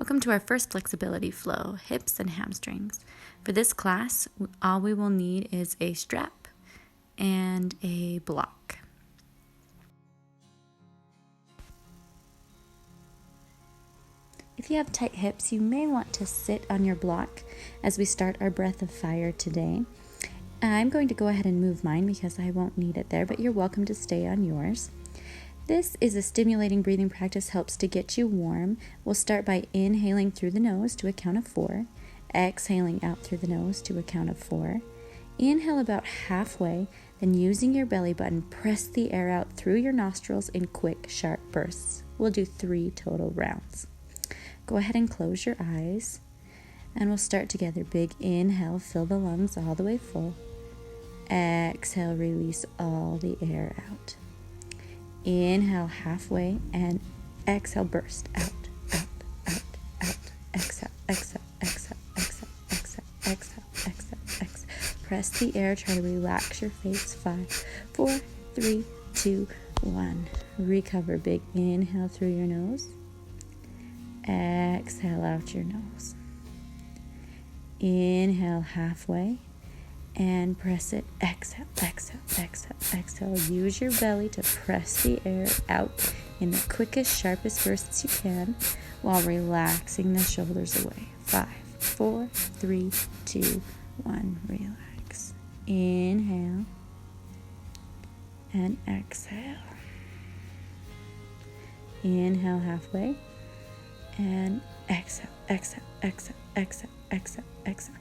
Welcome to our first flexibility flow, hips and hamstrings. For this class, all we will need is a strap and a block. If you have tight hips, you may want to sit on your block as we start our breath of fire today. I'm going to go ahead and move mine because I won't need it there, but you're welcome to stay on yours. This is a stimulating breathing practice, helps to get you warm. We'll start by inhaling through the nose to a count of 4, exhaling out through the nose to a count of 4. Inhale about halfway, then using your belly button, press the air out through your nostrils in quick, sharp bursts. We'll do 3 total rounds. Go ahead and close your eyes, and we'll start together. Big inhale, fill the lungs all the way full. Exhale, release all the air out. Inhale halfway and exhale, burst out, out, out, out. Exhale, exhale, exhale, exhale, exhale, exhale, exhale, exhale. Press the air, try to relax your face. 5, 4, 3, 2, 1. Recover. Big inhale through your nose. Exhale out your nose. Inhale halfway and press it. Exhale, exhale, exhale, exhale. Use your belly to press the air out in the quickest, sharpest bursts you can while relaxing the shoulders away. 5, 4, 3, 2, 1. Relax. Inhale and exhale. Inhale halfway and exhale, exhale, exhale, exhale, exhale, exhale.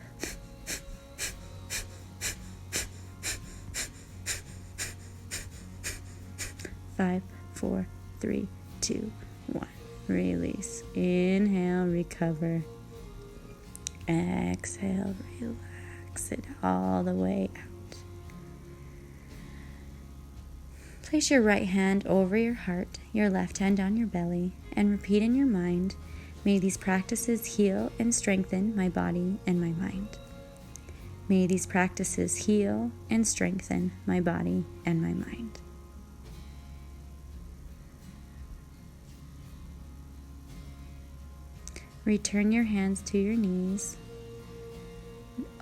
5, 4, 3, 2, 1. Release. Inhale, recover. Exhale, relax it all the way out. Place your right hand over your heart, your left hand on your belly, and repeat in your mind, may these practices heal and strengthen my body and my mind. May these practices heal and strengthen my body and my mind. Return your hands to your knees.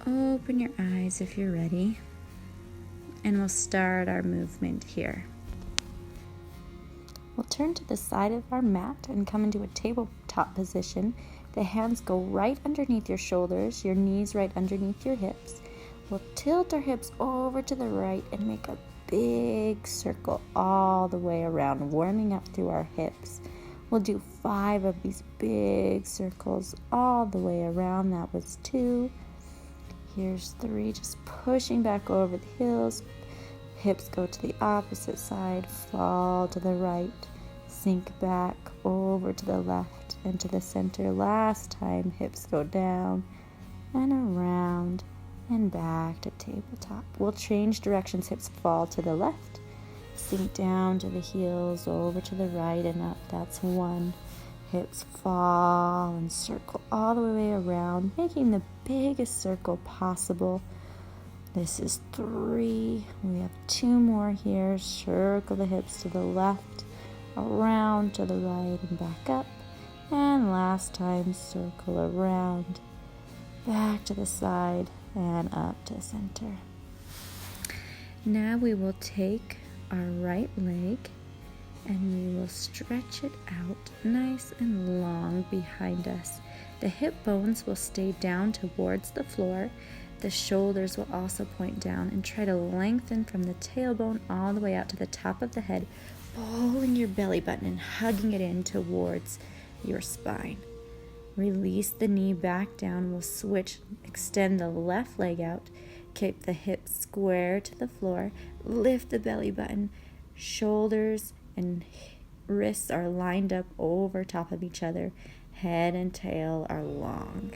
Open your eyes if you're ready. And we'll start our movement here. We'll turn to the side of our mat and come into a tabletop position. The hands go right underneath your shoulders, your knees right underneath your hips. We'll tilt our hips over to the right and make a big circle all the way around, warming up through our hips. We'll do 5 of these big circles all the way around. That was 2. Here's 3, just pushing back over the heels. Hips go to the opposite side, fall to the right, sink back over to the left and to the center. Last time, hips go down and around and back to tabletop. We'll change directions. Hips fall to the left, sink down to the heels, over to the right and up. That's 1. Hips fall and circle all the way around, making the biggest circle possible. This is 3. We have 2 more here. Circle the hips to the left, around to the right and back up. And last time, circle around, back to the side and up to center. Now we will take our right leg and we will stretch it out nice and long behind us. The hip bones will stay down towards the floor. The shoulders will also point down, and try to lengthen from the tailbone all the way out to the top of the head, pulling your belly button and hugging it in towards your spine. Release the knee back down. We'll switch, extend the left leg out, keep the hips square to the floor, lift the belly button, shoulders and wrists are lined up over top of each other, head and tail are long.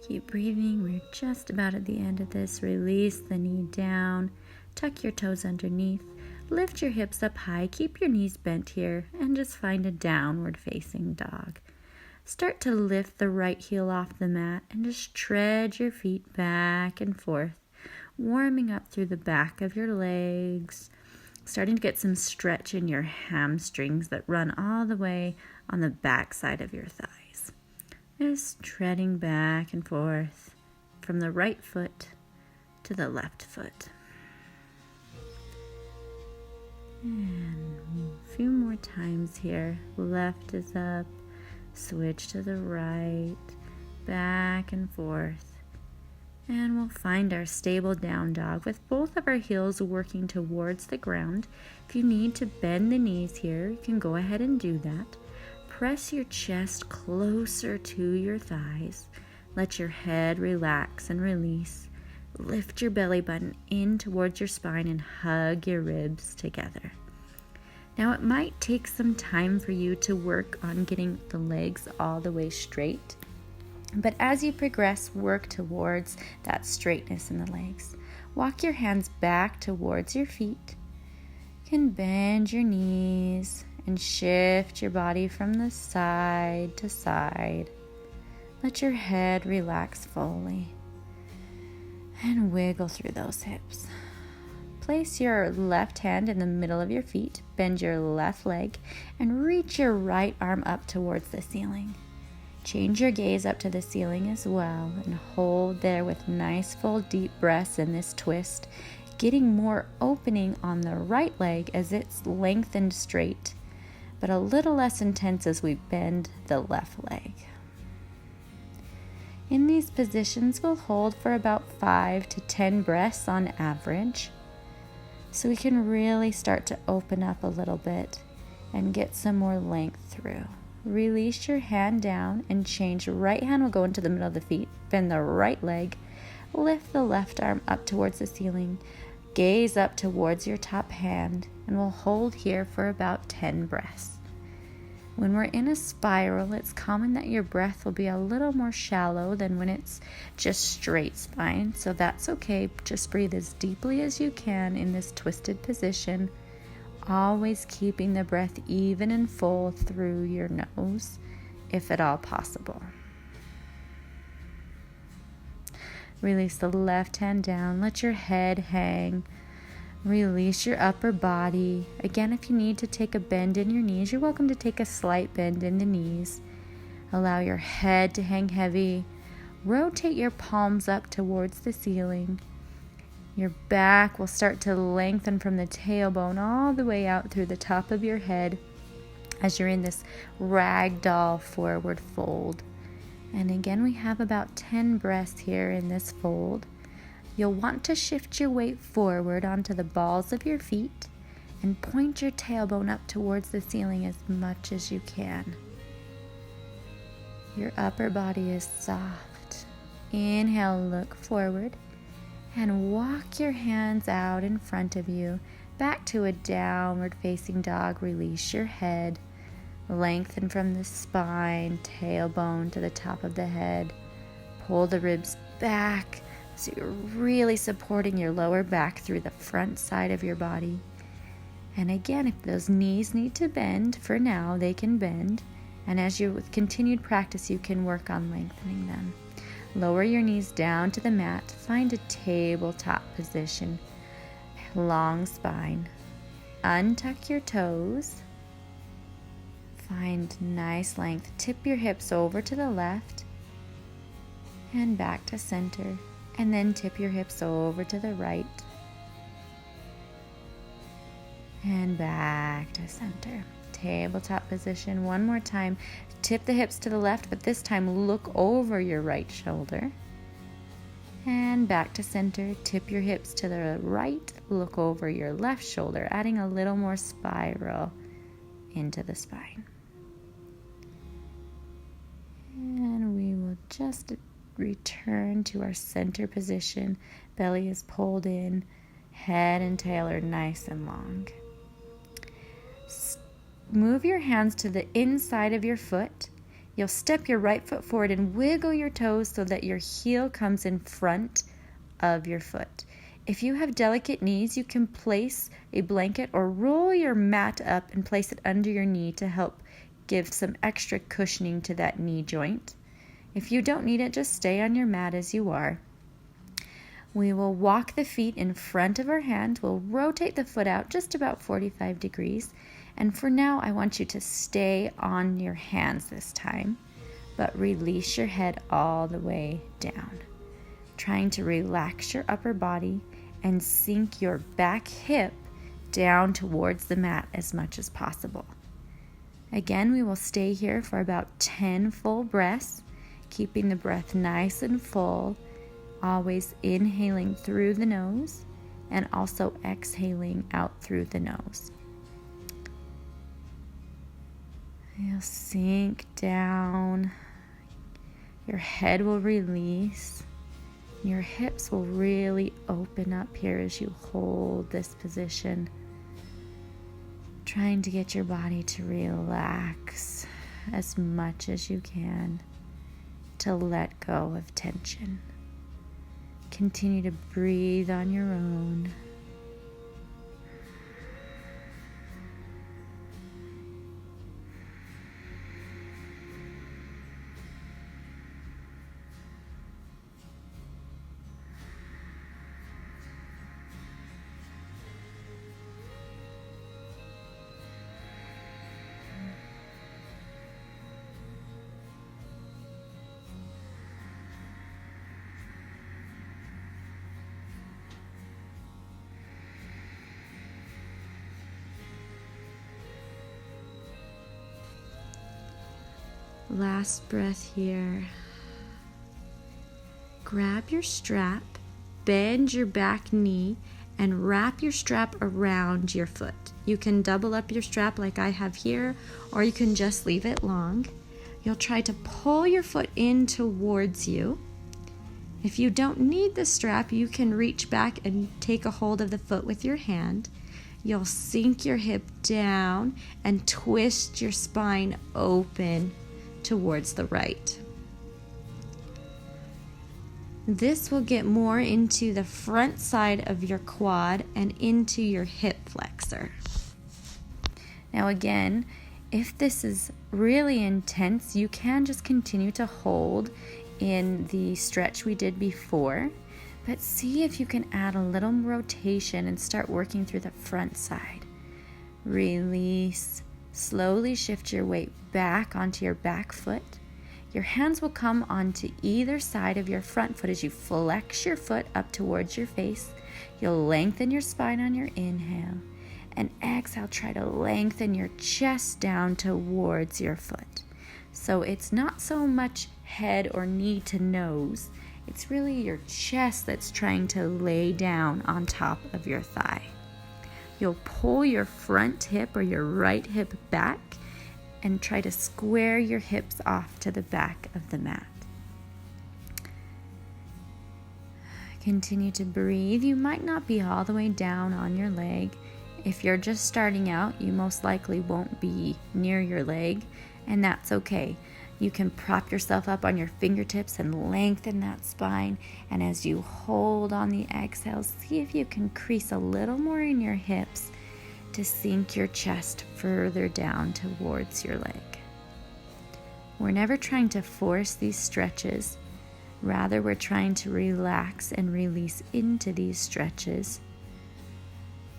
Keep breathing. We're just about at the end of this. Release the knee down, tuck your toes underneath, lift your hips up high, keep your knees bent here, and just find a downward facing dog. Start to lift the right heel off the mat and just tread your feet back and forth, warming up through the back of your legs, starting to get some stretch in your hamstrings that run all the way on the back side of your thighs. Just treading back and forth from the right foot to the left foot. And a few more times here. Left is up, switch to the right, back and forth. And we'll find our stable down dog with both of our heels working towards the ground. If you need to bend the knees here, you can go ahead and do that. Press your chest closer to your thighs. Let your head relax and release. Lift your belly button in towards your spine and hug your ribs together. Now it might take some time for you to work on getting the legs all the way straight. But as you progress, work towards that straightness in the legs. Walk your hands back towards your feet. You can bend your knees and shift your body from the side to side. Let your head relax fully. And wiggle through those hips. Place your left hand in the middle of your feet. Bend your left leg and reach your right arm up towards the ceiling. Change your gaze up to the ceiling as well and hold there with nice full deep breaths in this twist, getting more opening on the right leg as it's lengthened straight, but a little less intense as we bend the left leg. In these positions, we'll hold for about 5 to 10 breaths on average, so we can really start to open up a little bit and get some more length through. Release your hand down and change. Right hand will go into the middle of the feet. Bend the right leg. Lift the left arm up towards the ceiling. Gaze up towards your top hand, and we'll hold here for about 10 breaths. When we're in a spiral, it's common that your breath will be a little more shallow than when it's just straight spine, so that's okay. Just breathe as deeply as you can in this twisted position, always keeping the breath even and full through your nose, if at all possible. Release the left hand down. Let your head hang. Release your upper body. Again, if you need to take a bend in your knees, you're welcome to take a slight bend in the knees. Allow your head to hang heavy. Rotate your palms up towards the ceiling. Your back will start to lengthen from the tailbone all the way out through the top of your head as you're in this ragdoll forward fold. And again, we have about 10 breaths here in this fold. You'll want to shift your weight forward onto the balls of your feet and point your tailbone up towards the ceiling as much as you can. Your upper body is soft. Inhale, look forward. And walk your hands out in front of you, back to a downward facing dog. Release your head, lengthen from the spine, tailbone to the top of the head. Pull the ribs back so you're really supporting your lower back through the front side of your body. And again, if those knees need to bend, for now they can bend. And as you with continued practice, you can work on lengthening them. Lower your knees down to the mat. Find a tabletop position. Long spine. Untuck your toes. Find nice length. Tip your hips over to the left and back to center. And then tip your hips over to the right and back to center. Tabletop position. One more time. Tip the hips to the left, but this time look over your right shoulder. And back to center. Tip your hips to the right. Look over your left shoulder, adding a little more spiral into the spine. And we will just return to our center position. Belly is pulled in. Head and tail are nice and long. Move your hands to the inside of your foot. You'll step your right foot forward and wiggle your toes so that your heel comes in front of your foot. If you have delicate knees, you can place a blanket or roll your mat up and place it under your knee to help give some extra cushioning to that knee joint. If you don't need it, just stay on your mat as you are. We will walk the feet in front of our hand. We'll rotate the foot out just about 45 degrees. And for now, I want you to stay on your hands this time, but release your head all the way down, trying to relax your upper body and sink your back hip down towards the mat as much as possible. Again, we will stay here for about 10 full breaths, keeping the breath nice and full, always inhaling through the nose and also exhaling out through the nose. You'll sink down, your head will release, your hips will really open up here as you hold this position, trying to get your body to relax as much as you can, to let go of tension. Continue to breathe on your own. Last breath here. Grab your strap, bend your back knee, and wrap your strap around your foot. You can double up your strap like I have here, or you can just leave it long. You'll try to pull your foot in towards you. If you don't need the strap, you can reach back and take a hold of the foot with your hand. You'll sink your hip down and twist your spine open towards the right. This will get more into the front side of your quad and into your hip flexor. Now again, if this is really intense, you can just continue to hold in the stretch we did before, but see if you can add a little rotation and start working through the front side. Release. Slowly shift your weight back onto your back foot. Your hands will come onto either side of your front foot as you flex your foot up towards your face. You'll lengthen your spine on your inhale, and exhale, try to lengthen your chest down towards your foot. So it's not so much head or knee to nose. It's really your chest that's trying to lay down on top of your thigh. You'll pull your front hip or your right hip back and try to square your hips off to the back of the mat. Continue to breathe. You might not be all the way down on your leg. If you're just starting out, you most likely won't be near your leg, and that's okay. You can prop yourself up on your fingertips and lengthen that spine. And as you hold on the exhale, see if you can crease a little more in your hips to sink your chest further down towards your leg. We're never trying to force these stretches. Rather, we're trying to relax and release into these stretches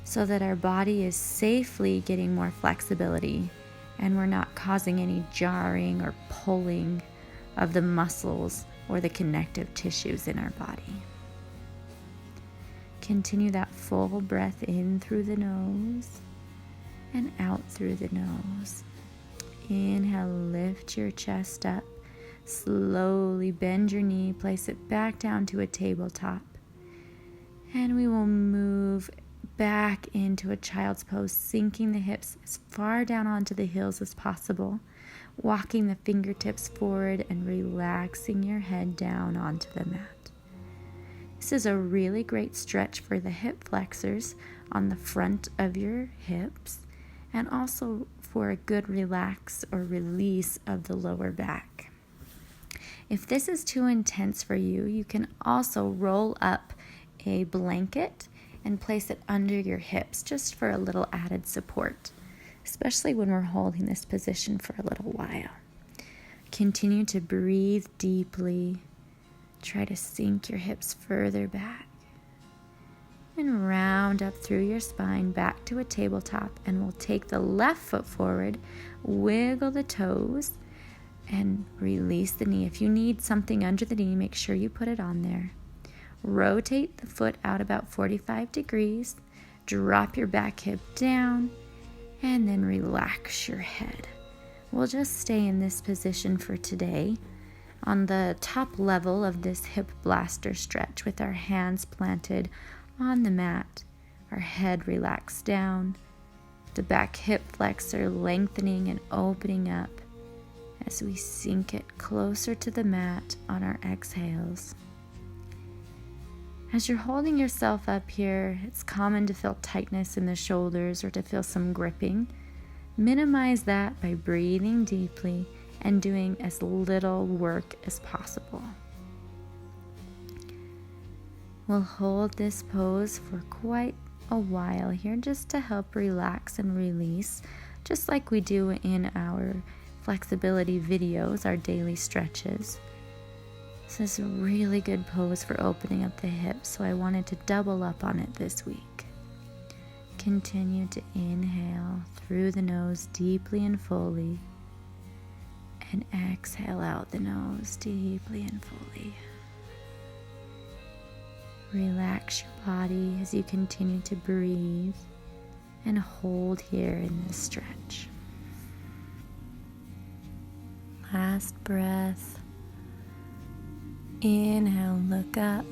so that our body is safely getting more flexibility and we're not causing any jarring or pulling of the muscles or the connective tissues in our body. Continue that full breath in through the nose and out through the nose. Inhale, lift your chest up. Slowly bend your knee, place it back down to a tabletop. And we will move back into a child's pose, sinking the hips as far down onto the heels as possible, walking the fingertips forward and relaxing your head down onto the mat. This is a really great stretch for the hip flexors on the front of your hips and also for a good relax or release of the lower back. If this is too intense for you, you can also roll up a blanket and place it under your hips just for a little added support, especially when we're holding this position for a little while. Continue to breathe deeply. Try to sink your hips further back. And round up through your spine back to a tabletop, and we'll take the left foot forward, wiggle the toes, and release the knee. If you need something under the knee, make sure you put it on there. Rotate the foot out about 45 degrees, drop your back hip down, and then relax your head. We'll just stay in this position for today on the top level of this hip blaster stretch with our hands planted on the mat, our head relaxed down, the back hip flexor lengthening and opening up as we sink it closer to the mat on our exhales. As you're holding yourself up here, it's common to feel tightness in the shoulders or to feel some gripping. Minimize that by breathing deeply and doing as little work as possible. We'll hold this pose for quite a while here just to help relax and release, just like we do in our flexibility videos, our daily stretches. This is a really good pose for opening up the hips, so I wanted to double up on it this week. Continue to inhale through the nose deeply and fully, and exhale out the nose deeply and fully. Relax your body as you continue to breathe and hold here in this stretch. Last breath. Inhale, look up,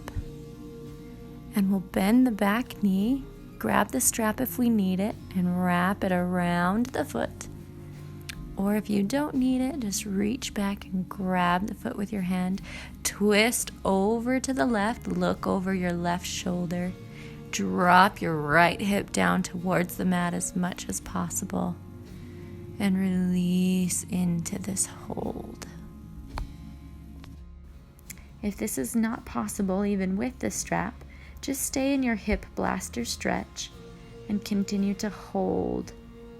and we'll bend the back knee, grab the strap if we need it, and wrap it around the foot. Or if you don't need it, just reach back and grab the foot with your hand. Twist over to the left, look over your left shoulder. Drop your right hip down towards the mat as much as possible. And release into this hold. If this is not possible, even with the strap, just stay in your hip blaster stretch and continue to hold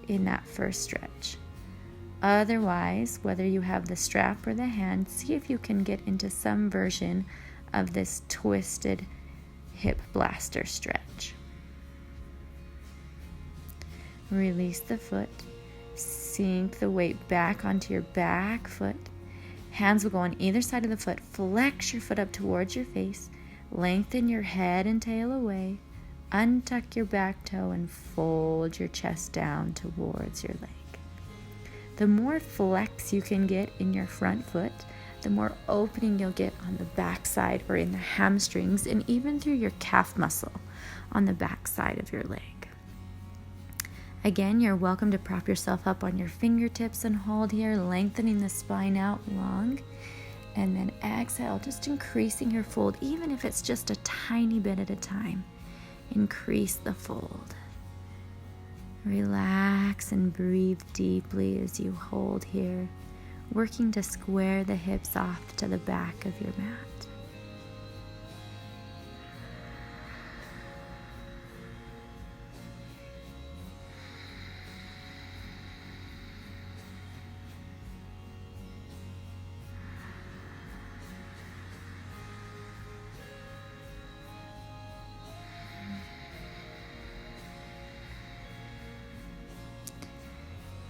in that first stretch. Otherwise, whether you have the strap or the hand, see if you can get into some version of this twisted hip blaster stretch. Release the foot. Sink the weight back onto your back foot. Hands will go on either side of the foot. Flex your foot up towards your face. Lengthen your head and tail away. Untuck your back toe and fold your chest down towards your leg. The more flex you can get in your front foot, the more opening you'll get on the back side or in the hamstrings and even through your calf muscle on the back side of your leg. Again, you're welcome to prop yourself up on your fingertips and hold here, lengthening the spine out long. And then exhale, just increasing your fold, even if it's just a tiny bit at a time. Increase the fold. Relax and breathe deeply as you hold here, working to square the hips off to the back of your mat.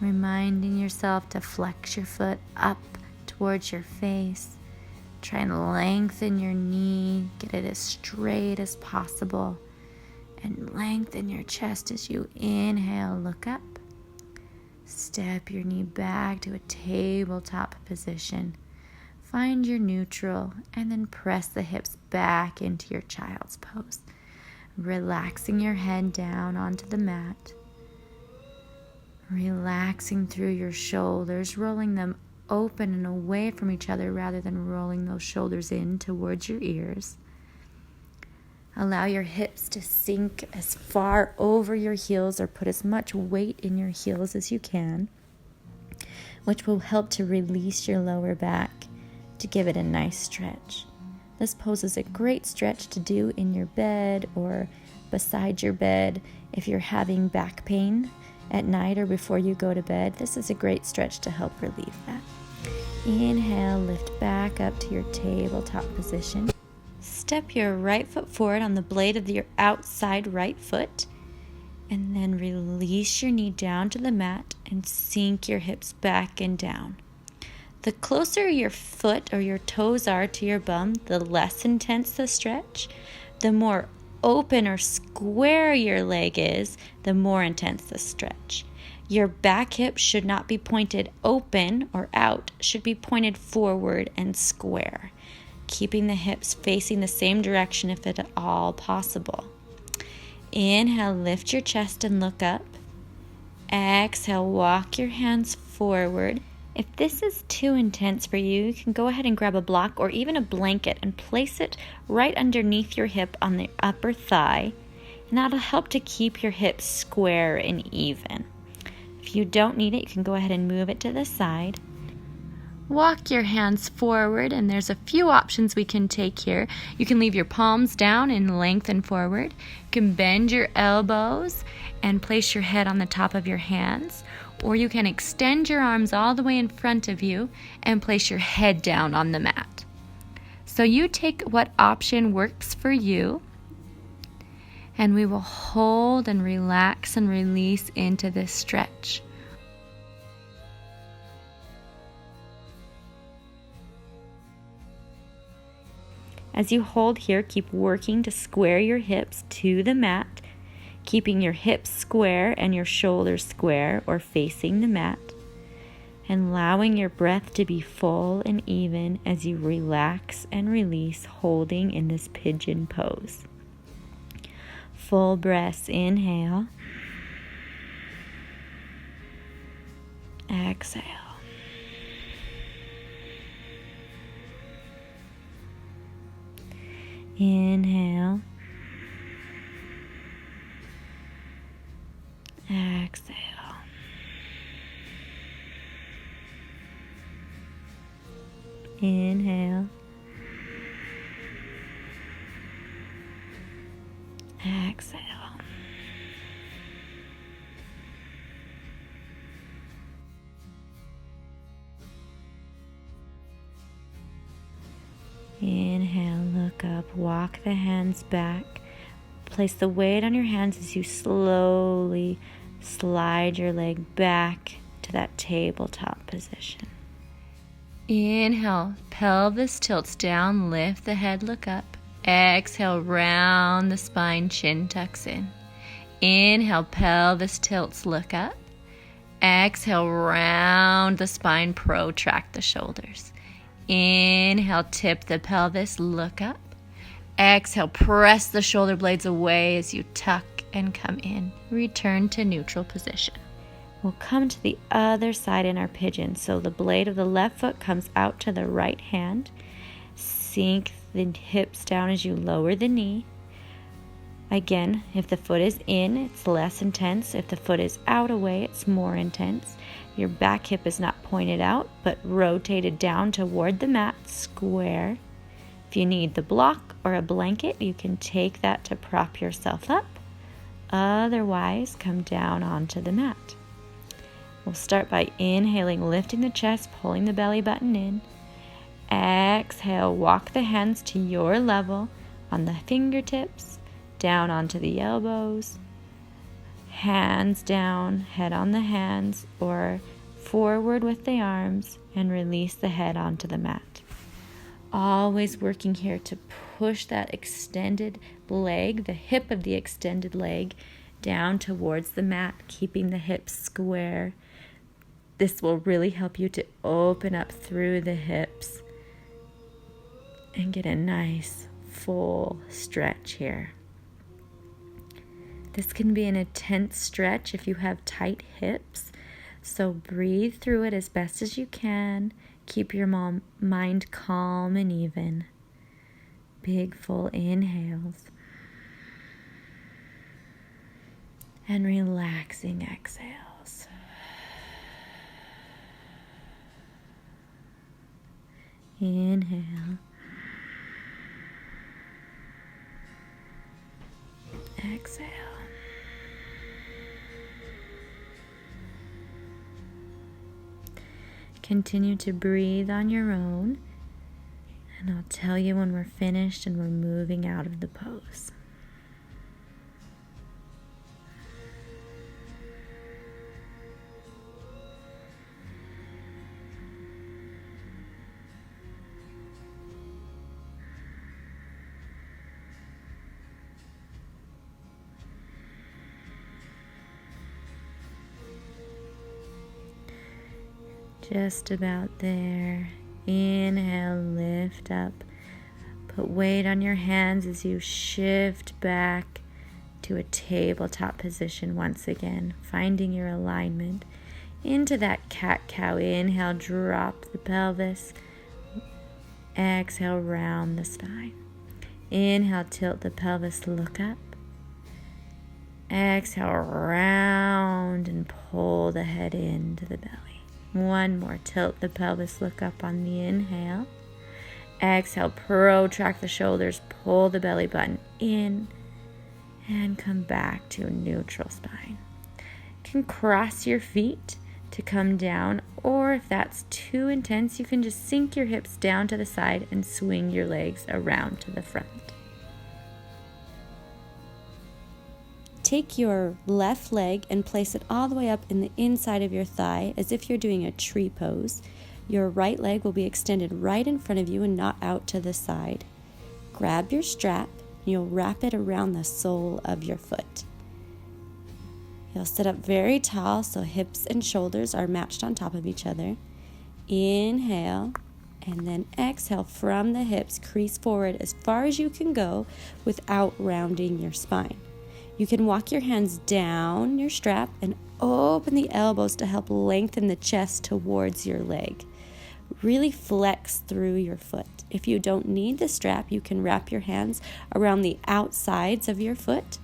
Reminding yourself to flex your foot up towards your face. Try and lengthen your knee, get it as straight as possible, and lengthen your chest as you inhale, look up. Step your knee back to a tabletop position. Find your neutral, and then press the hips back into your child's pose. Relaxing your head down onto the mat. Relaxing through your shoulders, rolling them open and away from each other rather than rolling those shoulders in towards your ears. Allow your hips to sink as far over your heels or put as much weight in your heels as you can, which will help to release your lower back to give it a nice stretch. This pose is a great stretch to do in your bed or beside your bed if you're having back pain at night or before you go to bed. This is a great stretch to help relieve that. Inhale, lift back up to your tabletop position. step your right foot forward on the blade of your outside right foot, and then release your knee down to the mat and sink your hips back and down. The closer your foot or your toes are to your bum, the less intense the stretch. The more open or square your leg is, the more intense the stretch. Your back hip should not be pointed open or out, should be pointed forward and square, keeping the hips facing the same direction if at all possible. Inhale, lift your chest and look up. Exhale, walk your hands forward. If this is too intense for you, you can go ahead and grab a block or even a blanket and place it right underneath your hip on the upper thigh, and that'll help to keep your hips square and even. If you don't need it, you can go ahead and move it to the side. Walk your hands forward, and there's a few options we can take here. You can leave your palms down and lengthen forward. You can bend your elbows and place your head on the top of your hands, or you can extend your arms all the way in front of you and place your head down on the mat. So you take what option works for you, and we will hold and relax and release into this stretch. As you hold here, keep working to square your hips to the mat, keeping your hips square and your shoulders square or facing the mat, and allowing your breath to be full and even as you relax and release, holding in this pigeon pose. Full breaths, inhale, exhale. Inhale, exhale. Inhale, exhale. Inhale, look up, walk the hands back. Place the weight on your hands as you slowly slide your leg back to that tabletop position. Inhale, pelvis tilts down, lift the head, look up. Exhale, round the spine, chin tucks in. Inhale, pelvis tilts, look up. Exhale, round the spine, protract the shoulders. Inhale, tip the pelvis, look up. Exhale, press the shoulder blades away as you tuck and come in. Return to neutral position. We'll come to the other side in our pigeon. So the blade of the left foot comes out to the right hand. Sink the hips down as you lower the knee. Again, if the foot is in, it's less intense. If the foot is out away, it's more intense. Your back hip is not pointed out, but rotated down toward the mat, square. If you need the block or a blanket, you can take that to prop yourself up. Otherwise, come down onto the mat. We'll start by inhaling, lifting the chest, pulling the belly button in. Exhale, walk the hands to your level on the fingertips, down onto the elbows, hands down, head on the hands, or forward with the arms, and release the head onto the mat. Always working here to push that extended leg, the hip of the extended leg, down towards the mat, keeping the hips square. This will really help you to open up through the hips and get a nice full stretch here. This can be an intense stretch if you have tight hips, so breathe through it as best as you can. Keep your mind calm and even. Big full inhales and relaxing exhales. Inhale. Exhale. Continue to breathe on your own And I'll tell you when we're finished and we're moving out of the pose. Just about there. Inhale, lift up. Put weight on your hands as you shift back to a tabletop position once again, finding your alignment into that cat-cow. Inhale, drop the pelvis. Exhale, round the spine. Inhale, tilt the pelvis, look up. Exhale, round and pull the head into the belly. One more, tilt the pelvis, look up on the inhale. Exhale, protract the shoulders, pull the belly button in, and come back to a neutral spine. You can cross your feet to come down, or if that's too intense, you can just sink your hips down to the side and swing your legs around to the front. Take your left leg and place it all the way up in the inside of your thigh as if you're doing a tree pose. Your right leg will be extended right in front of you and not out to the side. Grab your strap and you'll wrap it around the sole of your foot. You'll sit up very tall so hips and shoulders are matched on top of each other. Inhale and then exhale from the hips, crease forward as far as you can go without rounding your spine. You can walk your hands down your strap and open the elbows to help lengthen the chest towards your leg. Really flex through your foot. If you don't need the strap, you can wrap your hands around the outsides of your foot,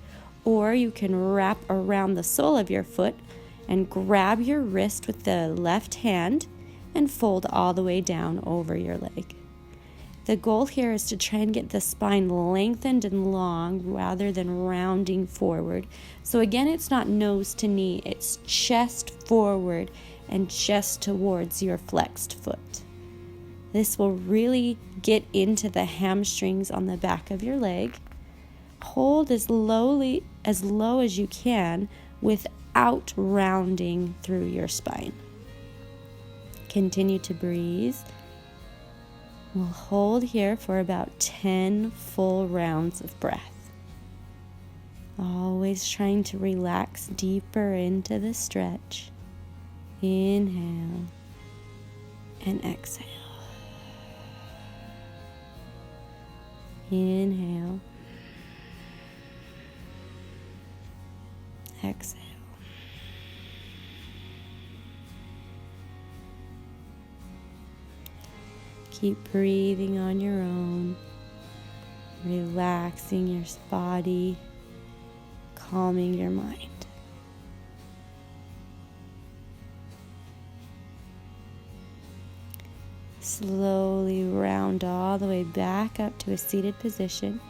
or you can wrap around the sole of your foot and grab your wrist with the left hand and fold all the way down over your leg. The goal here is to try and get the spine lengthened and long rather than rounding forward. So again, it's not nose to knee, it's chest forward and chest towards your flexed foot. This will really get into the hamstrings on the back of your leg. Hold as low as you can without rounding through your spine. Continue to breathe. We'll hold here for about 10 full rounds of breath. Always trying to relax deeper into the stretch. Inhale and exhale. Inhale. Exhale. Keep breathing on your own, relaxing your body, calming your mind. Slowly round all the way back up to a seated position,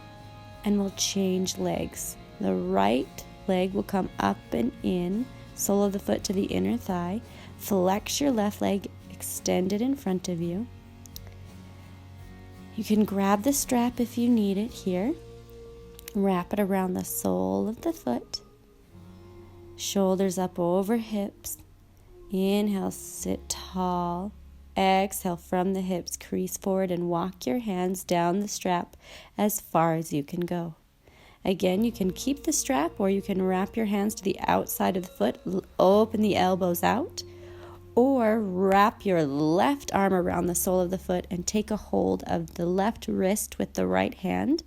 and we'll change legs. The right leg will come up and in, sole of the foot to the inner thigh. Flex your left leg, extend it in front of you. You can grab the strap if you need it here. Wrap it around the sole of the foot. Shoulders up over hips. Inhale, sit tall. Exhale from the hips, crease forward and walk your hands down the strap as far as you can go. Again, you can keep the strap or you can wrap your hands to the outside of the foot, open the elbows out, or wrap your left arm around the sole of the foot and take a hold of the left wrist with the right hand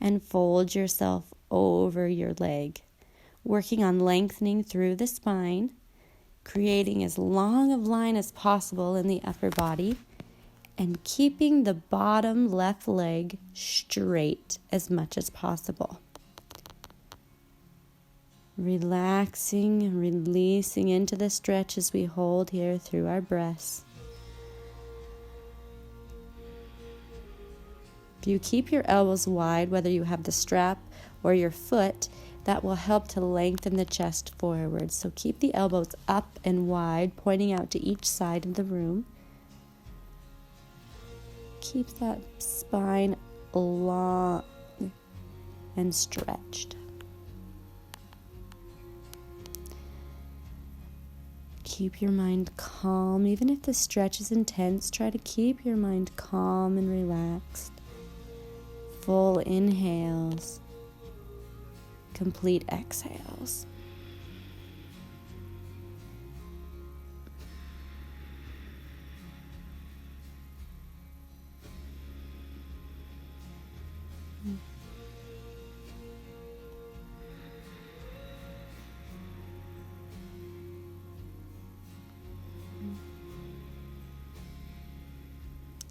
and fold yourself over your leg, working on lengthening through the spine, creating as long of line as possible in the upper body, and keeping the bottom left leg straight as much as possible. Relaxing and releasing into the stretch as we hold here through our breaths. If you keep your elbows wide, whether you have the strap or your foot, that will help to lengthen the chest forward. So keep the elbows up and wide, pointing out to each side of the room. keeps that spine long and stretched. Keep your mind calm. Even if the stretch is intense, try to keep your mind calm and relaxed. Full inhales, complete exhales.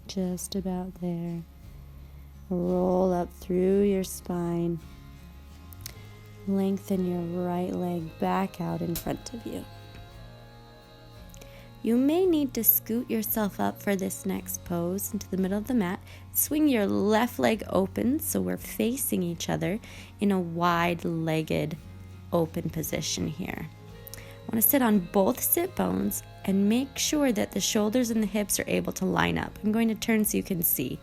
Just about there. Roll up through your spine. Lengthen your right leg back out in front of you. You may need to scoot yourself up for this next pose into the middle of the mat. Swing your left leg open so we're facing each other in a wide-legged open position here. I want to sit on both sit bones and make sure that the shoulders and the hips are able to line up. I'm going to turn so you can see.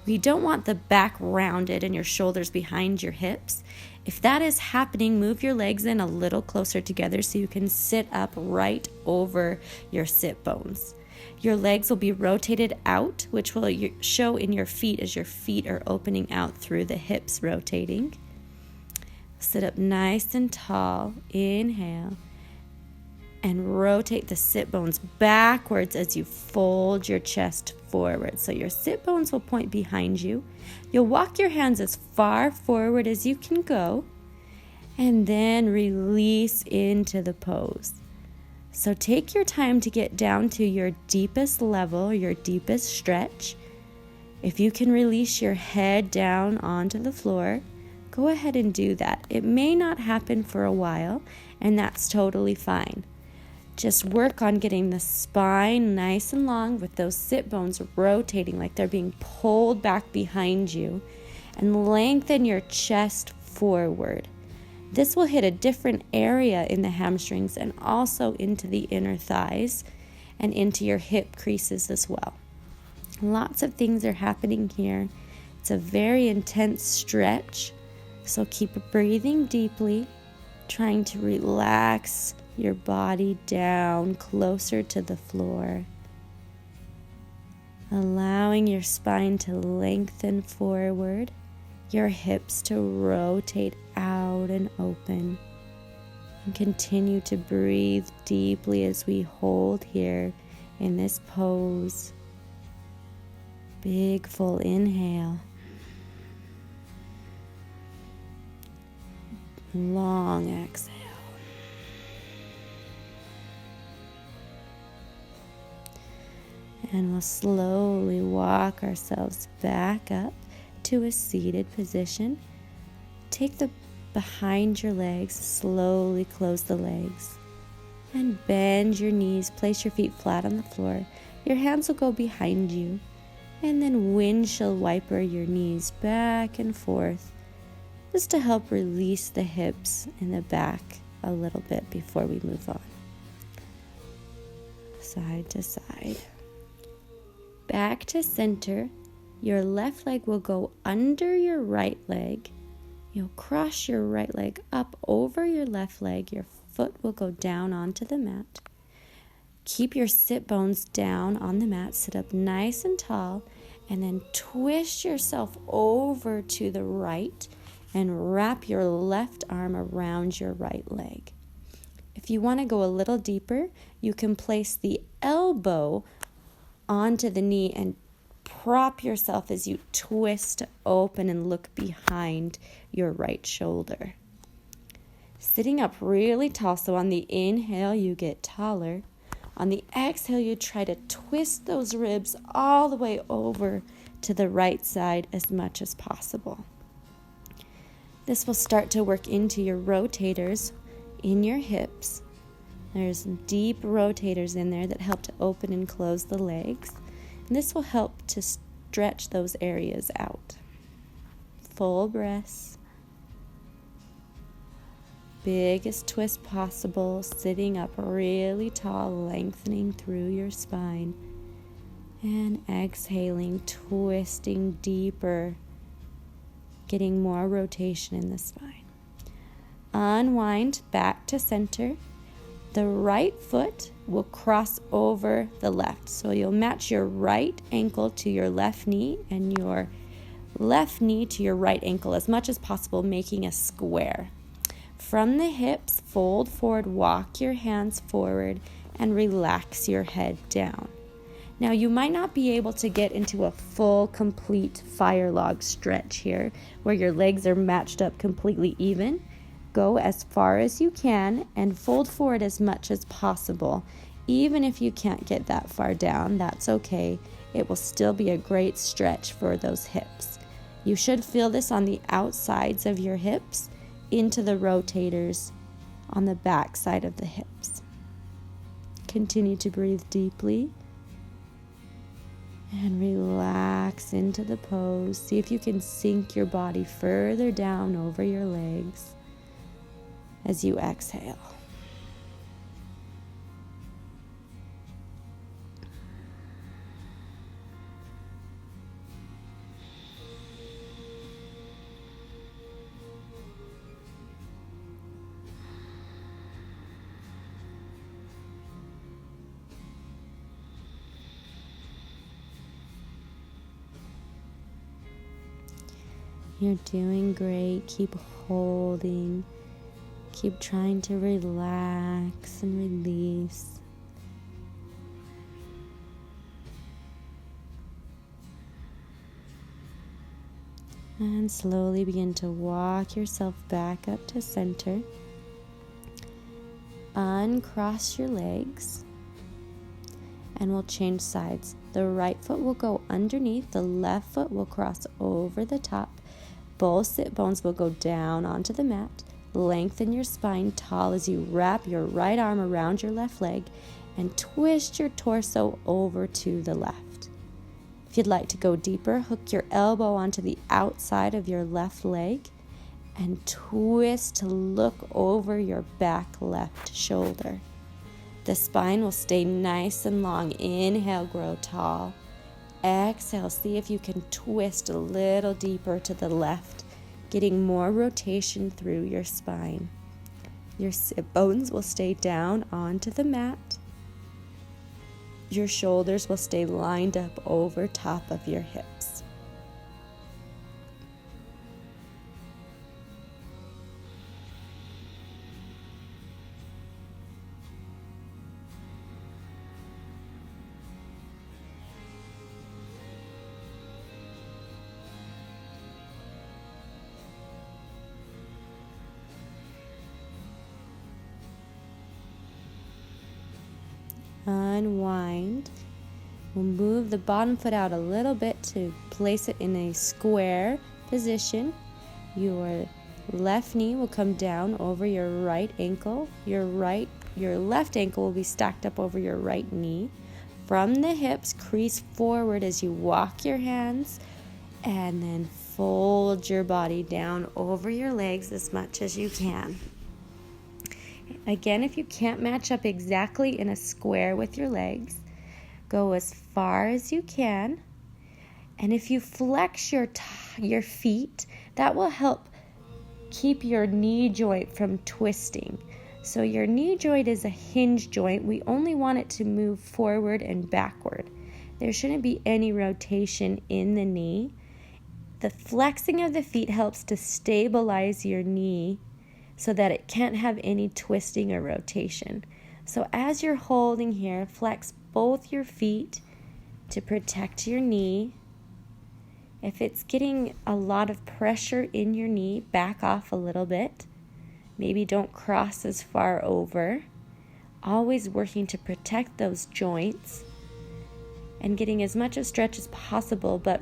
We don't want the back rounded and your shoulders behind your hips. If that is happening, move your legs in a little closer together so you can sit up right over your sit bones. Your legs will be rotated out, which will show in your feet as your feet are opening out through the hips rotating. Sit up nice and tall. Inhale. And rotate the sit bones backwards as you fold your chest forward. So your sit bones will point behind you. You'll walk your hands as far forward as you can go. And then release into the pose. So take your time to get down to your deepest level, your deepest stretch. If you can release your head down onto the floor, go ahead and do that. It may not happen for a while, and that's totally fine. Just work on getting the spine nice and long with those sit bones rotating like they're being pulled back behind you, and lengthen your chest forward. This will hit a different area in the hamstrings and also into the inner thighs and into your hip creases as well. Lots of things are happening here. It's a very intense stretch, so keep breathing deeply, trying to relax your body down closer to the floor, allowing your spine to lengthen forward, your hips to rotate out and open, and continue to breathe deeply as we hold here in this pose. Big full inhale, long exhale. And we'll slowly walk ourselves back up to a seated position. Take the behind your legs, slowly close the legs. And bend your knees, place your feet flat on the floor. Your hands will go behind you. And then windshield wiper your knees back and forth, just to help release the hips and the back a little bit before we move on. Side to side. Back to center. Your left leg will go under your right leg. You'll cross your right leg up over your left leg. Your foot will go down onto the mat. Keep your sit bones down on the mat. Sit up nice and tall. And then twist yourself over to the right and wrap your left arm around your right leg. If you want to go a little deeper, you can place the elbow onto the knee and prop yourself as you twist open and look behind your right shoulder. Sitting up really tall, so on the inhale you get taller. On the exhale you try to twist those ribs all the way over to the right side as much as possible. This will start to work into your rotators in your hips. There's deep rotators in there that help to open and close the legs. And this will help to stretch those areas out. Full breaths. Biggest twist possible, sitting up really tall, lengthening through your spine. And exhaling, twisting deeper, getting more rotation in the spine. Unwind back to center. The right foot will cross over the left. So you'll match your right ankle to your left knee and your left knee to your right ankle as much as possible, making a square. From the hips, fold forward, walk your hands forward, and relax your head down. Now, you might not be able to get into a full, complete fire log stretch here, where your legs are matched up completely even. Go as far as you can and fold forward as much as possible. Even if you can't get that far down, that's okay. It will still be a great stretch for those hips. You should feel this on the outsides of your hips into the rotators on the back side of the hips. Continue to breathe deeply and relax into the pose. See if you can sink your body further down over your legs as you exhale. You're doing great. Keep holding. Keep trying to relax and release. And slowly begin to walk yourself back up to center. Uncross your legs. And we'll change sides. The right foot will go underneath. The left foot will cross over the top. Both sit bones will go down onto the mat. Lengthen your spine tall as you wrap your right arm around your left leg and twist your torso over to the left. If you'd like to go deeper, hook your elbow onto the outside of your left leg and twist to look over your back left shoulder. The spine will stay nice and long. Inhale, grow tall. Exhale, see if you can twist a little deeper to the left, getting more rotation through your spine. Your sit bones will stay down onto the mat. Your shoulders will stay lined up over top of your hips. Unwind. We'll move the bottom foot out a little bit to place it in a square position. Your left knee will come down over your right ankle. Your left ankle will be stacked up over your right knee. From the hips, crease forward as you walk your hands and then fold your body down over your legs as much as you can. Again, if you can't match up exactly in a square with your legs, go as far as you can. And if you flex your feet, that will help keep your knee joint from twisting. So your knee joint is a hinge joint. We only want it to move forward and backward. There shouldn't be any rotation in the knee. The flexing of the feet helps to stabilize your knee so that it can't have any twisting or rotation. So as you're holding here, flex both your feet to protect your knee. If it's getting a lot of pressure in your knee, back off a little bit. Maybe don't cross as far over. Always working to protect those joints and getting as much of stretch as possible, but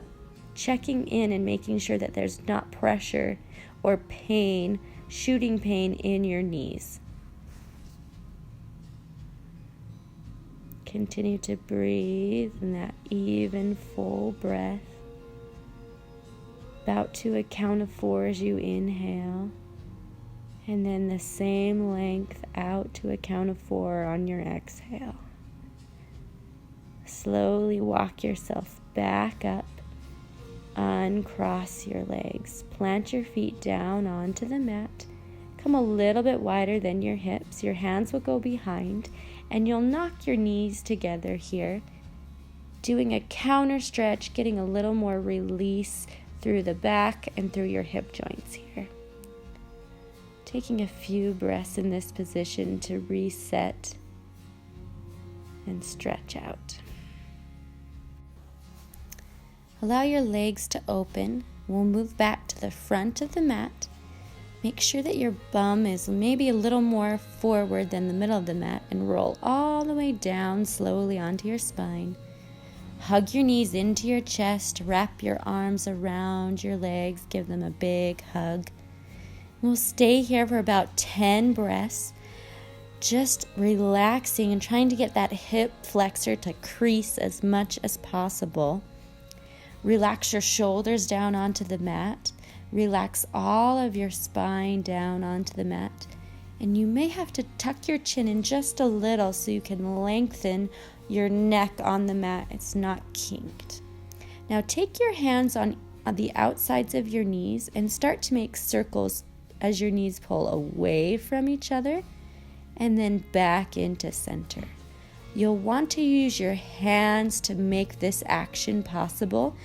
checking in and making sure that there's not pressure or pain, shooting pain in your knees. Continue to breathe in that even, full breath. About to a count of 4 as you inhale. And then the same length out to a count of 4 on your exhale. slowly walk yourself back up. Uncross your legs. Plant your feet down onto the mat. Come a little bit wider than your hips. Your hands will go behind, and you'll knock your knees together here, doing a counter stretch, getting a little more release through the back and through your hip joints here. Taking a few breaths in this position to reset and stretch out. Allow your legs to open. We'll move back to the front of the mat. Make sure that your bum is maybe a little more forward than the middle of the mat, and roll all the way down slowly onto your spine. Hug your knees into your chest. Wrap your arms around your legs. Give them a big hug. We'll stay here for about 10 breaths, just relaxing and trying to get that hip flexor to crease as much as possible. Relax your shoulders down onto the mat. Relax all of your spine down onto the mat. And you may have to tuck your chin in just a little so you can lengthen your neck on the mat. It's not kinked. Now take your hands on the outsides of your knees and start to make circles as your knees pull away from each other and then back into center. You'll want to use your hands to make this action possible.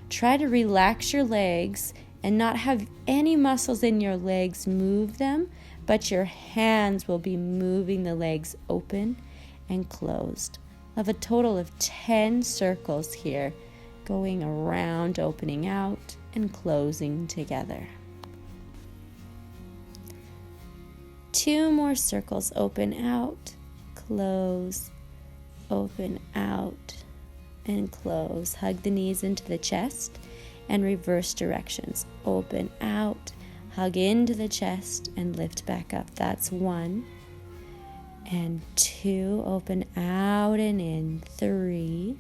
Try to relax your legs and not have any muscles in your legs move them, but your hands will be moving the legs open and closed. We'll have a total of 10 circles here, going around, opening out, and closing together. 2 more circles, open out, close, open out, and close. Hug the knees into the chest and reverse directions. Open out, hug into the chest, and lift back up. That's 1. And 2, open out and in. 3,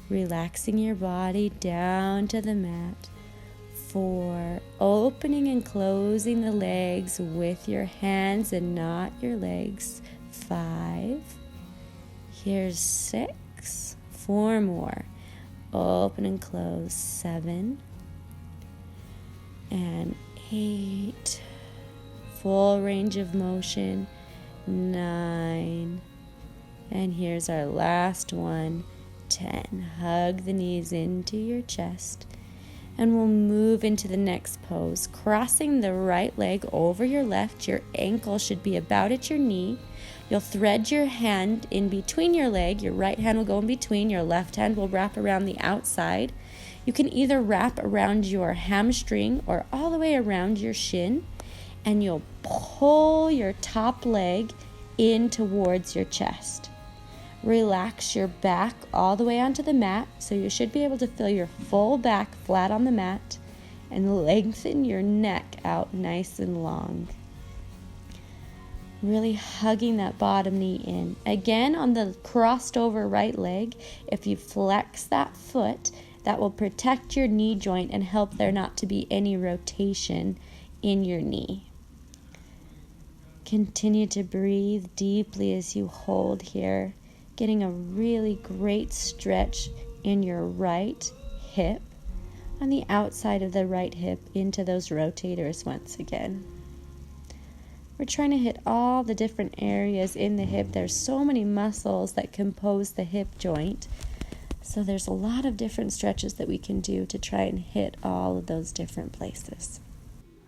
relaxing your body down to the mat. 4, opening and closing the legs with your hands and not your legs. 5, here's 6, 4 more. Open and close. 7 and 8. Full range of motion. 9. And here's our last one. 10. Hug the knees into your chest. And we'll move into the next pose. Crossing the right leg over your left. Your ankle should be about at your knee. You'll thread your hand in between your leg. Your right hand will go in between. Your left hand will wrap around the outside. You can either wrap around your hamstring or all the way around your shin. And you'll pull your top leg in towards your chest. Relax your back all the way onto the mat, so you should be able to feel your full back flat on the mat, and lengthen your neck out nice and long. Really hugging that bottom knee in. Again, on the crossed over right leg, if you flex that foot, that will protect your knee joint and help there not to be any rotation in your knee. Continue to breathe deeply as you hold here, getting a really great stretch in your right hip, on the outside of the right hip into those rotators once again. We're trying to hit all the different areas in the hip. There's so many muscles that compose the hip joint. So there's a lot of different stretches that we can do to try and hit all of those different places.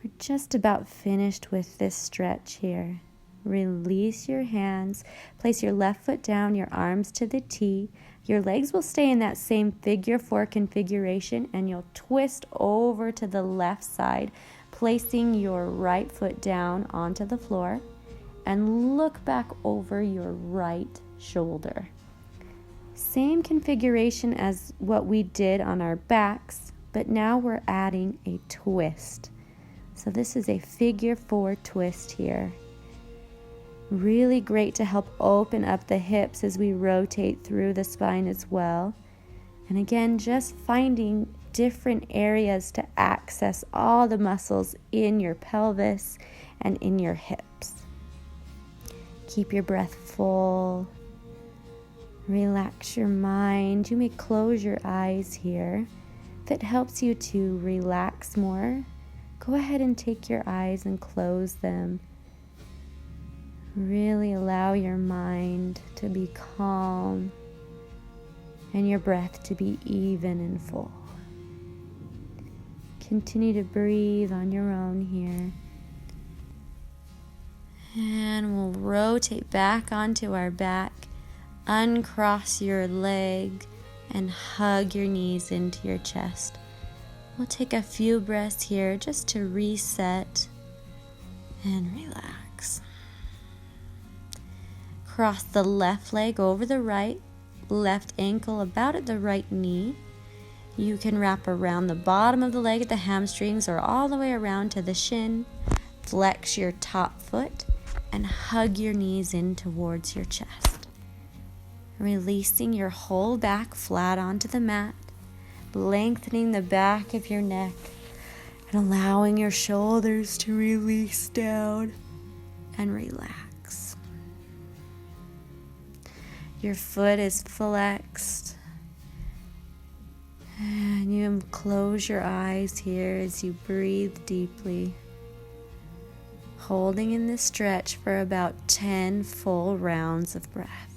We're just about finished with this stretch here. Release your hands. Place your left foot down, your arms to the T. Your legs will stay in that same figure 4 configuration, and you'll twist over to the left side, placing your right foot down onto the floor, and look back over your right shoulder. Same configuration as what we did on our backs, but now we're adding a twist. So this is a figure 4 twist here. Really great to help open up the hips as we rotate through the spine as well. And again, just finding different areas to access all the muscles in your pelvis and in your hips. Keep your breath full. Relax your mind. You may close your eyes here. If it helps you to relax more, go ahead and take your eyes and close them. Really allow your mind to be calm and your breath to be even and full. Continue to breathe on your own here. And we'll rotate back onto our back. Uncross your leg and hug your knees into your chest. We'll take a few breaths here just to reset and relax. Cross the left leg over the right, left ankle about at the right knee. You can wrap around the bottom of the leg at the hamstrings or all the way around to the shin. Flex your top foot and hug your knees in towards your chest. Releasing your whole back flat onto the mat, lengthening the back of your neck and allowing your shoulders to release down and relax. Your foot is flexed and you close your eyes here as you breathe deeply, holding in this stretch for about 10 full rounds of breath.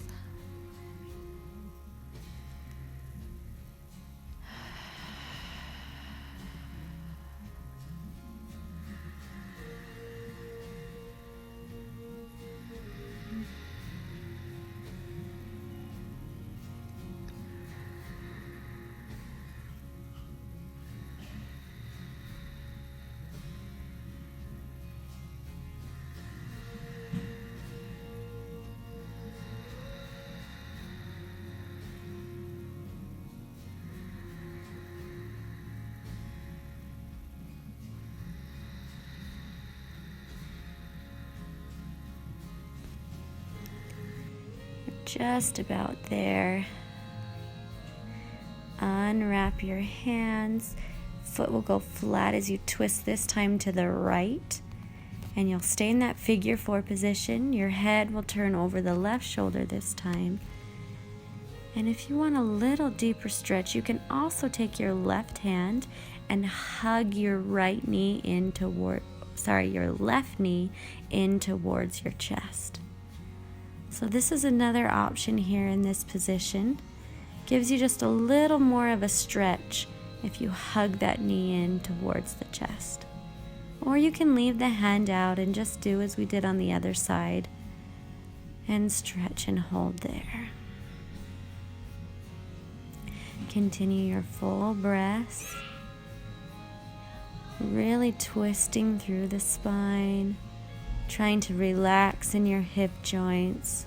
Just about there. Unwrap your hands. Foot will go flat as you twist this time to the right. And you'll stay in that figure 4 position. Your head will turn over the left shoulder this time. And if you want a little deeper stretch, you can also take your left hand and hug your right knee in toward, your left knee in towards your chest. So this is another option here in this position. Gives you just a little more of a stretch if you hug that knee in towards the chest. Or you can leave the hand out and just do as we did on the other side and stretch and hold there. Continue your full breaths, really twisting through the spine, trying to relax in your hip joints.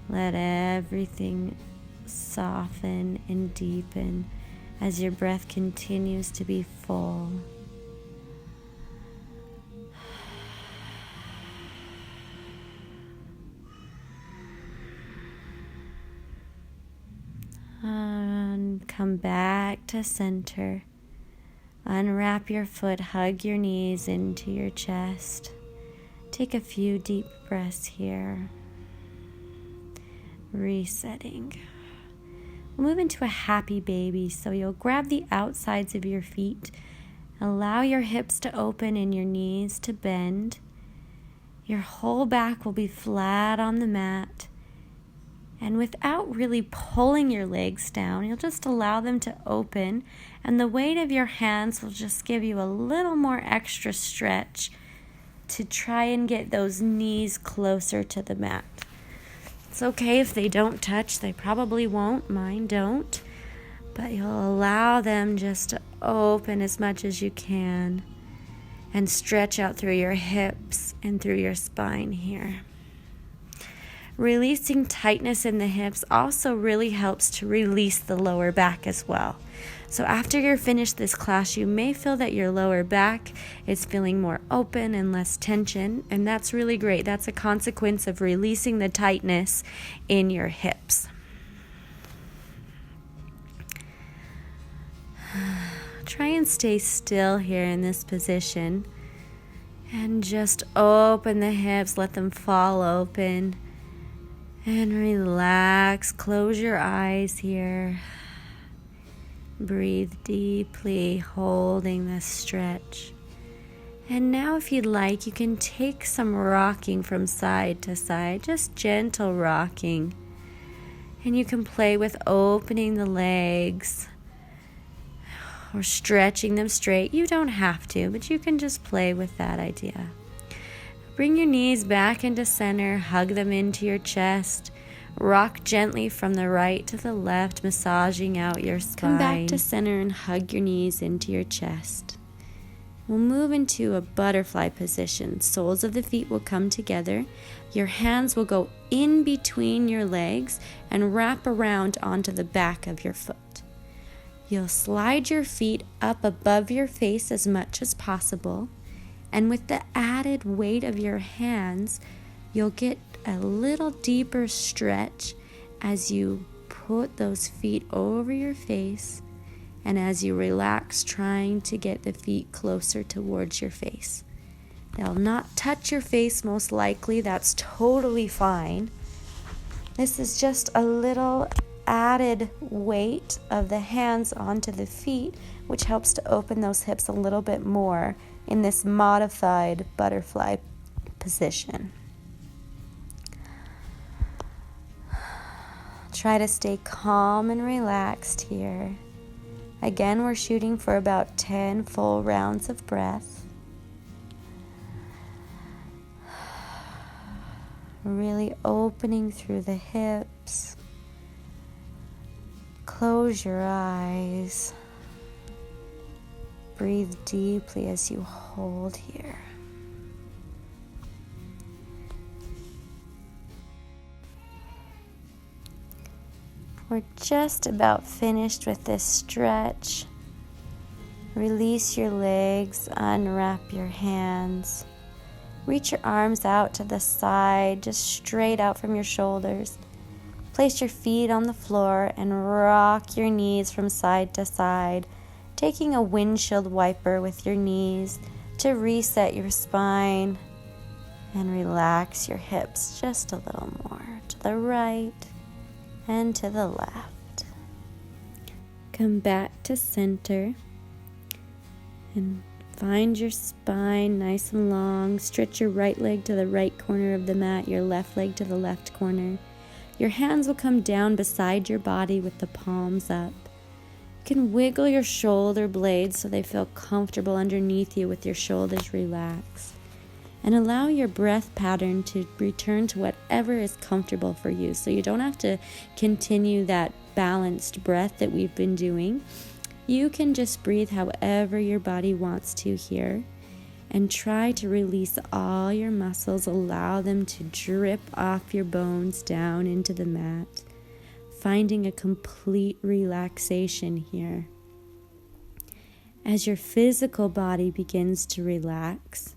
Let everything soften and deepen as your breath continues to be full. And come back to center. Unwrap your foot, hug your knees into your chest. Take a few deep breaths here. Resetting. We'll move into a happy baby. So you'll grab the outsides of your feet. Allow your hips to open and your knees to bend. Your whole back will be flat on the mat. And without really pulling your legs down, you'll just allow them to open. And the weight of your hands will just give you a little more extra stretch to try and get those knees closer to the mat. It's okay if they don't touch. They probably won't. Mine don't. But you'll allow them just to open as much as you can and stretch out through your hips and through your spine here. Releasing tightness in the hips also really helps to release the lower back as well. So after you're finished this class, you may feel that your lower back is feeling more open and less tension, and that's really great. That's a consequence of releasing the tightness in your hips. Try and stay still here in this position and just open the hips, let them fall open. And relax. Close your eyes here. Breathe deeply, holding this stretch. And now if you'd like, you can take some rocking from side to side, just gentle rocking. And you can play with opening the legs or stretching them straight. You don't have to, but you can just play with that idea. Bring your knees back into center, hug them into your chest. Rock gently from the right to the left, massaging out your spine. Come back to center and hug your knees into your chest. We'll move into a butterfly position. Soles of the feet will come together. Your hands will go in between your legs and wrap around onto the back of your foot. You'll slide your feet up above your face as much as possible. And with the added weight of your hands, you'll get a little deeper stretch as you put those feet over your face and as you relax, trying to get the feet closer towards your face. They'll not touch your face most likely. That's totally fine. This is just a little added weight of the hands onto the feet, which helps to open those hips a little bit more in this modified butterfly position. Try to stay calm and relaxed here. Again, we're shooting for about 10 full rounds of breath. Really opening through the hips. Close your eyes. Breathe deeply as you hold here. We're just about finished with this stretch. Release your legs, unwrap your hands. Reach your arms out to the side, just straight out from your shoulders. Place your feet on the floor and rock your knees from side to side, taking a windshield wiper with your knees to reset your spine and relax your hips just a little more to the right and to the left. Come back to center and find your spine nice and long. Stretch your right leg to the right corner of the mat, your left leg to the left corner. Your hands will come down beside your body with the palms up. You can wiggle your shoulder blades so they feel comfortable underneath you with your shoulders relaxed. And allow your breath pattern to return to whatever is comfortable for you. So you don't have to continue that balanced breath that we've been doing. You can just breathe however your body wants to here. And try to release all your muscles. Allow them to drip off your bones down into the mat. Finding a complete relaxation here. As your physical body begins to relax,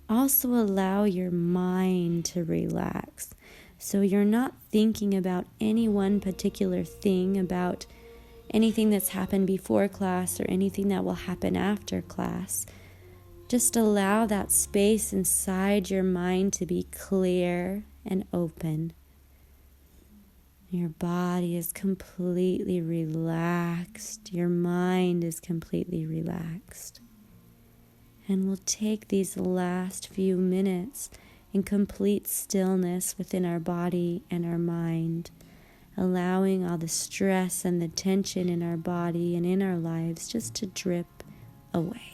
also allow your mind to relax. So you're not thinking about any one particular thing, about anything that's happened before class or anything that will happen after class. Just allow that space inside your mind to be clear and open. Your body is completely relaxed. Your mind is completely relaxed. And we'll take these last few minutes in complete stillness within our body and our mind, allowing all the stress and the tension in our body and in our lives just to drip away.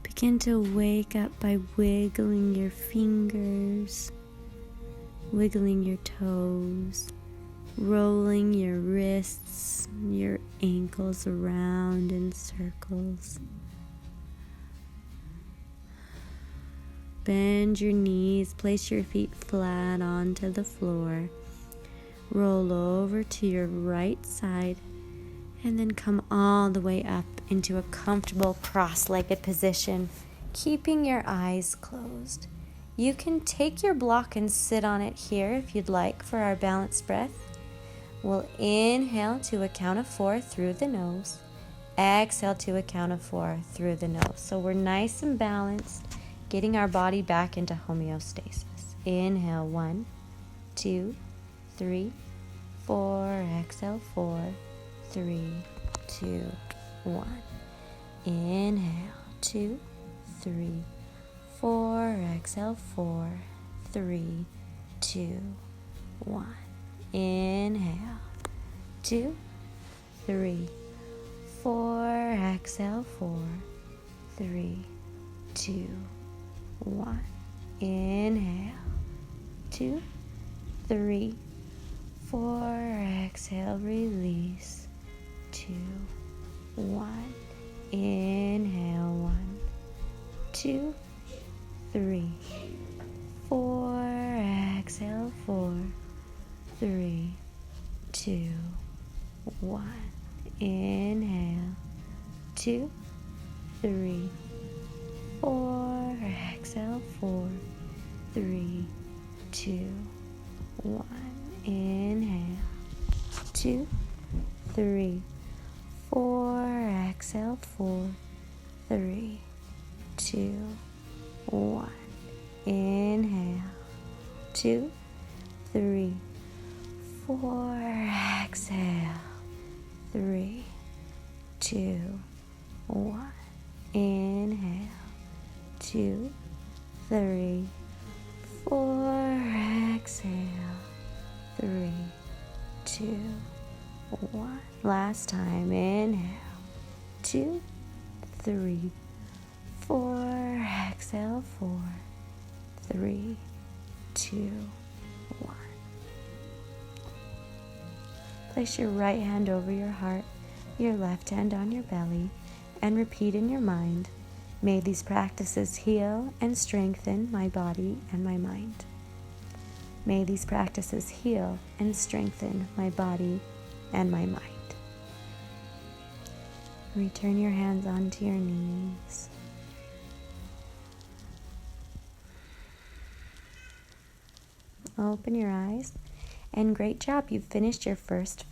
Begin to wake up by wiggling your fingers, wiggling your toes, rolling your wrists, your ankles around in circles. Bend your knees, place your feet flat onto the floor. Roll over to your right side and then come all the way up into a comfortable cross-legged position, keeping your eyes closed. You can take your block and sit on it here if you'd like for our balanced breath. We'll inhale to a count of 4 through the nose. Exhale to a count of 4 through the nose. So we're nice and balanced, getting our body back into homeostasis. Inhale, 1, 2, 3, 4. Exhale, 4, 3, 2, 1. Inhale, 2, 3, 4. Exhale, 4, 3, 2, 1. Inhale, 2, 3, 4. Exhale, 4, 3, 2, 1. Inhale, 2, 3, 4. Exhale, release. 2, 1. Inhale, 1, 2, 3, 4. Exhale, 4, 3, 2, 1. Inhale, 2, 3, 4. Exhale, 4, 3, 2, 1. Inhale, 2, 3, 4. Exhale, 4, 3, 2, 1. Inhale, 2, 3, 4. Exhale, 3, 2, 1. Inhale, 2, 3, 4. Exhale, 3, 2, 1. Last time. Inhale, 2, 3, 4. Exhale, 4, 3, 2, 1. Place your right hand over your heart, your left hand on your belly, and repeat in your mind, may these practices heal and strengthen my body and my mind. May these practices heal and strengthen my body and my mind. Return your hands onto your knees. Open your eyes, and great job, you've finished your first flow.